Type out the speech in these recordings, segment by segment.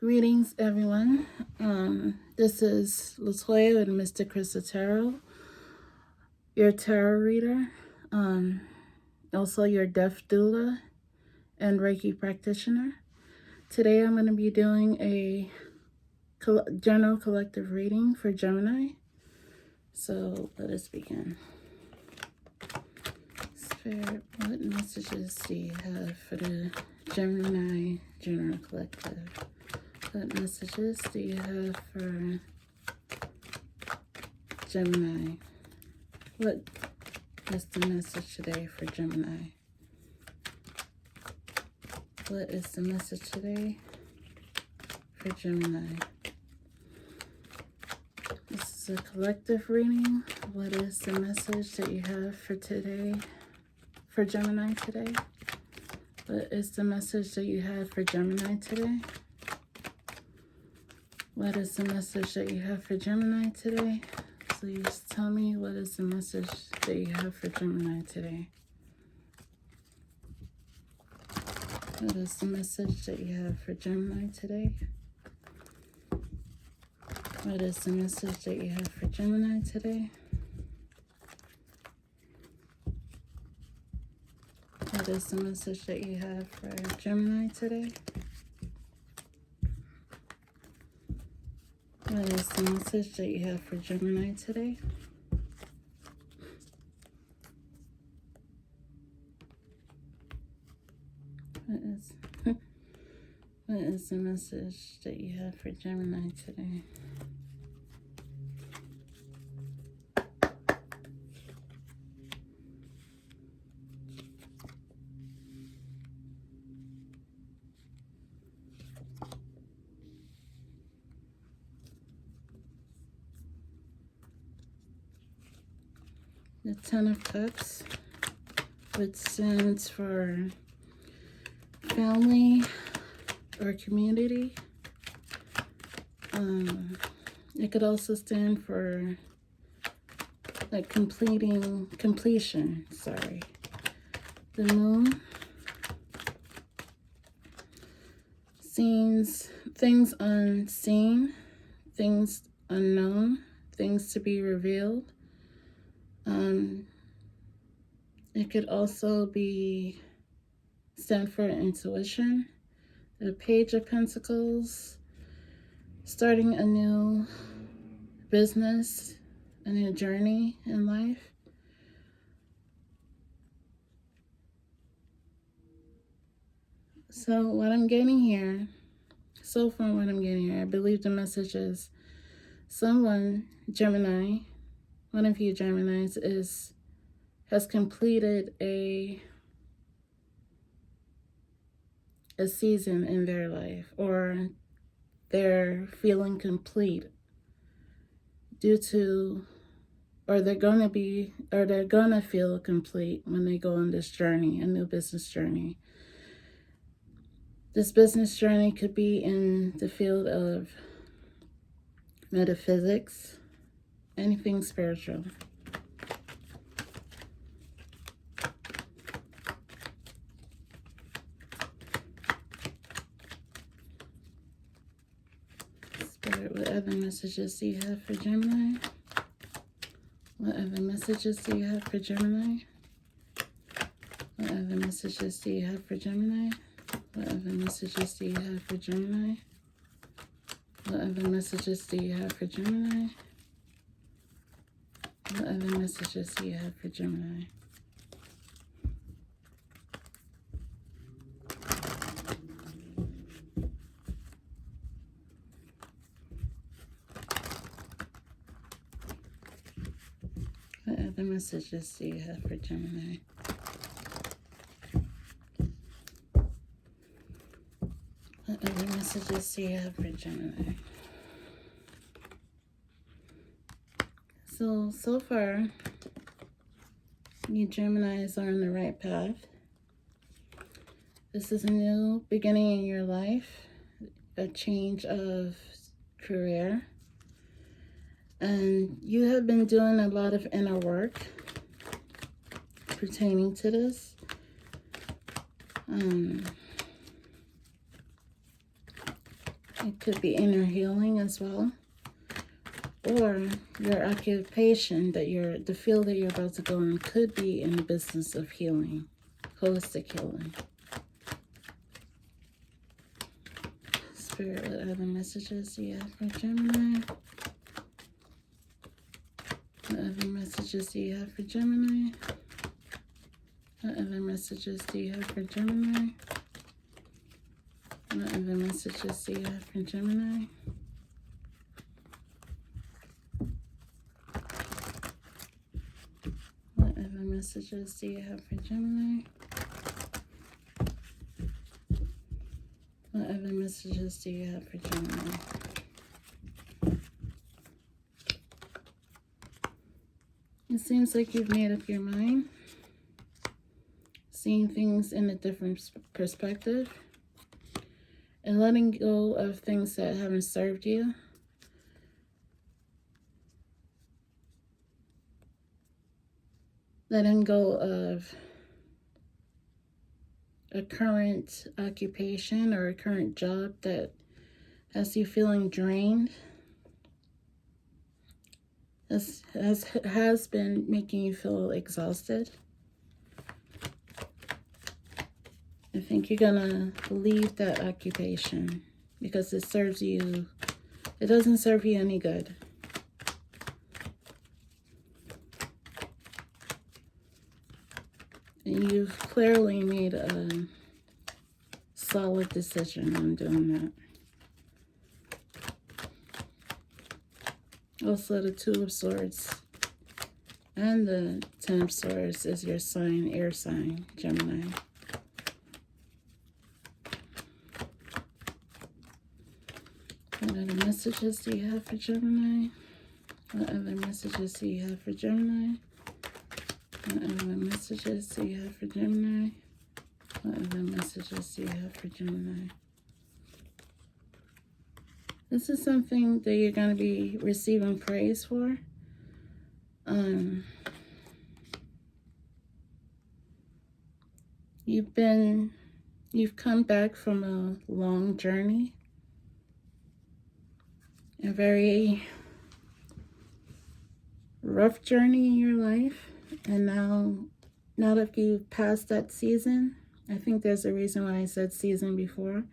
Greetings, everyone. This is Latoya with Mystic Crystal Tarot, your tarot reader, also your deaf doula and Reiki practitioner. Today I'm going to be doing a general collective reading for Gemini. So let us begin. Spirit, what messages do you have for the Gemini general collective? What messages do you have for Gemini? What is the message today for Gemini? What is the message today for Gemini? This is a collective reading. What is the message that you have for today, for Gemini today? What is the message that you have for Gemini today? What is the message that you have for Gemini today? Please tell me, what is the message that you have for Gemini today? What is the message that you have for Gemini today? What is the message that you have for Gemini today? What is the message that you have for Gemini today? What is the message that you have for Gemini today? What is the message that you have for Gemini today? The Ten of Cups, which stands for family or community. It could also stand for like completion, sorry. The Moon, things unseen, things unknown, things to be revealed. It could also stand for intuition. The Page of Pentacles, starting a new business, a new journey in life. So what I'm getting here, I believe the message is someone, Gemini, one of you Geminis has completed a season in their life, or they're feeling complete they're gonna feel complete when they go on this journey, a new business journey. This business journey could be in the field of metaphysics, anything spiritual. Spirit, what other messages do you have for Gemini? What other messages do you have for Gemini? What other messages do you have for Gemini? What other messages do you have for Gemini? What other messages do you have for Gemini? What other messages do you have for Gemini? What other messages do you have for Gemini? What other messages do you have for Gemini? So far, you Geminis are on the right path. This is a new beginning in your life, a change of career. And you have been doing a lot of inner work pertaining to this. It could be inner healing as well. Or your occupation, the field that you're about to go in could be in the business of healing, holistic healing. Spirit, what other messages do you have for Gemini? What other messages do you have for Gemini? What other messages do you have for Gemini? What other messages do you have for Gemini? What other messages do you have for Gemini? What other messages do you have for Gemini? It seems like you've made up your mind, seeing things in a different perspective, and letting go of things that haven't served you. Letting go of a current occupation or a current job that has you feeling drained. Has been making you feel exhausted. I think you're gonna leave that occupation because it doesn't serve you any good. And you've clearly made a solid decision on doing that. Also, the Two of Swords and the Ten of Swords is your sign, air sign, Gemini. What other messages do you have for Gemini? What other messages do you have for Gemini? What other messages do you have for Gemini? What other messages do you have for Gemini? This is something that you're going to be receiving praise for. You've come back from a long journey, a very rough journey in your life, and now that you've passed that season, I think there's a reason why I said season before.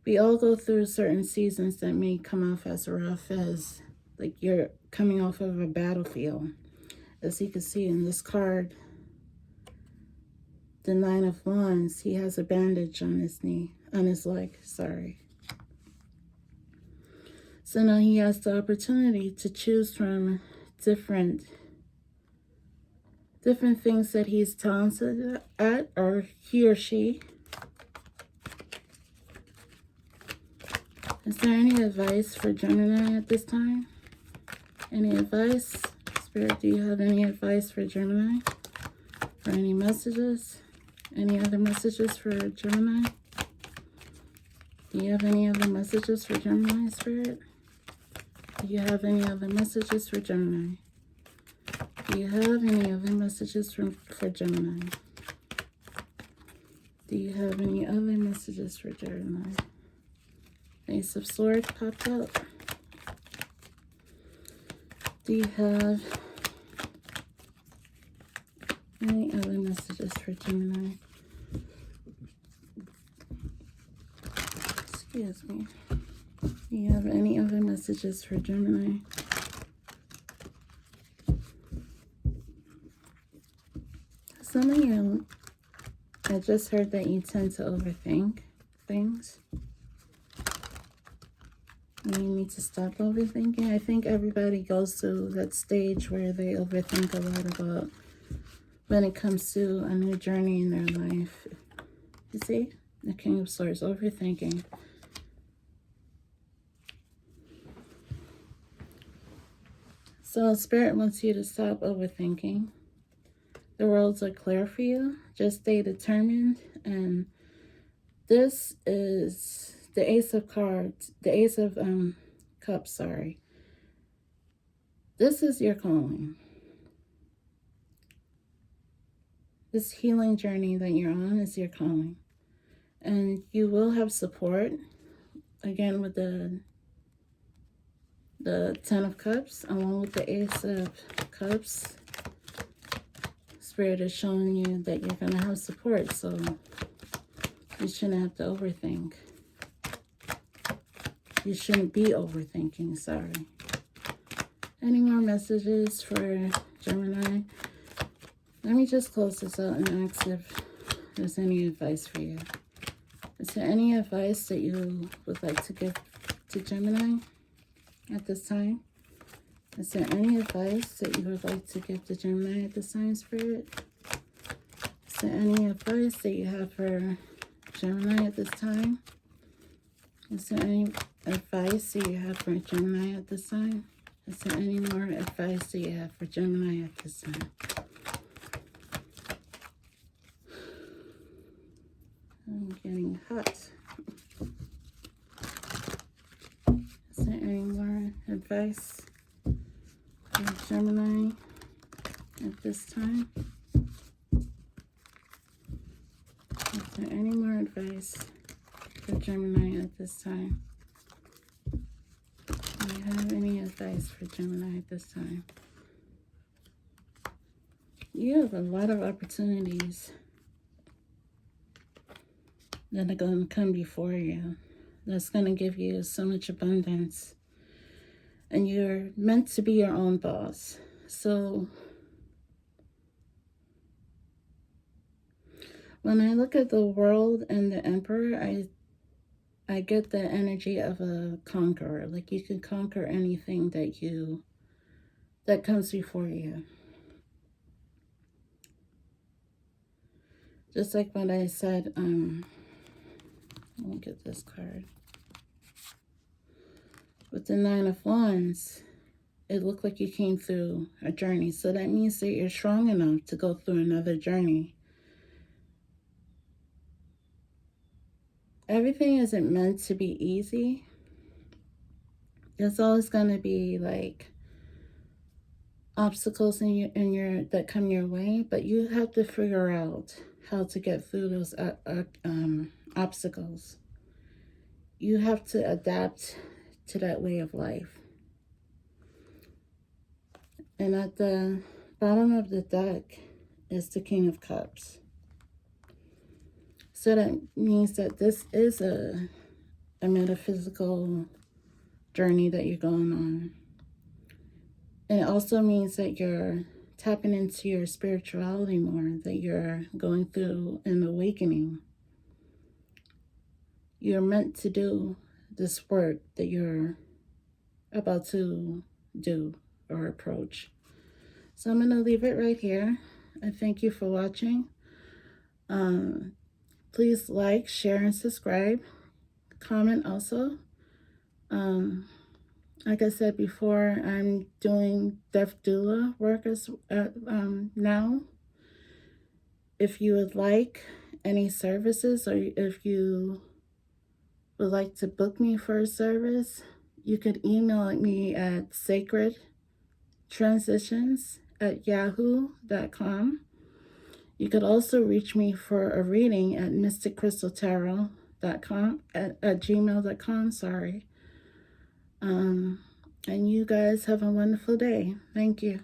We all go through certain seasons that may come off as rough, as like you're coming off of a battlefield. As you can see in this card, the Nine of Wands, he has a bandage on his leg, sorry. So now he has the opportunity to choose from different things that he's talented at, or he or she. Is there any advice for Gemini at this time? Any advice? Spirit, do you have any advice for Gemini? Or any messages? Any other messages for Gemini? Do you have any other messages for Gemini, Spirit? Do you have any other messages for Gemini? Do you have any other messages for Gemini? Do you have any other messages for Gemini? Ace of Swords popped up. Do you have any other messages for Gemini? Excuse me. Do you have any other messages for Gemini? Some of you, I just heard that you tend to overthink things. You need to stop overthinking. I think everybody goes through that stage where they overthink a lot about when it comes to a new journey in their life. You see? The King of Swords, overthinking. So Spirit wants you to stop overthinking. The roads are clear for you. Just stay determined. And this is the Ace of Cards, the Ace of Cups, sorry. This is your calling. This healing journey that you're on is your calling. And you will have support. again with the Ten of Cups, along with the Ace of Cups. Spirit is showing you that you're going to have support, so you shouldn't have to overthink. You shouldn't be overthinking, sorry. Any more messages for Gemini? Let me just close this out and ask if there's any advice for you. Is there any advice that you would like to give to Gemini at this time? Is there any advice that you would like to give to Gemini at this time, Spirit? Is there any advice that you have for Gemini at this time? Is there any advice that you have for Gemini at this time? Is there any more advice that you have for Gemini at this time? I'm getting hot. Is there any more advice for Gemini at this time? Is there any more advice for Gemini at this time? Do you have any advice for Gemini at this time? You have a lot of opportunities that are going to come before you. That's going to give you so much abundance. And you're meant to be your own boss. So when I look at the world and the Emperor, I get the energy of a conqueror. Like you can conquer anything that comes before you. Just like what I said, let me get this card. With the Nine of Wands, it looked like you came through a journey. So that means that you're strong enough to go through another journey. Everything isn't meant to be easy. There's always going to be like obstacles that come your way, but you have to figure out how to get through those obstacles. You have to adapt to that way of life. And at the bottom of the deck is the King of Cups. So that means that this is a metaphysical journey that you're going on. And it also means that you're tapping into your spirituality more, that you're going through an awakening. You're meant to do this work that you're about to do or approach. So I'm going to leave it right here. I thank you for watching. Please like, share, and subscribe. Comment also. Like I said before, I'm doing deaf doula work now. If you would like any services, or if you would like to book me for a service, you could email me at sacredtransitions@yahoo.com. You could also reach me for a reading at mysticcrystaltarot.com at gmail.com. Sorry. And you guys have a wonderful day. Thank you.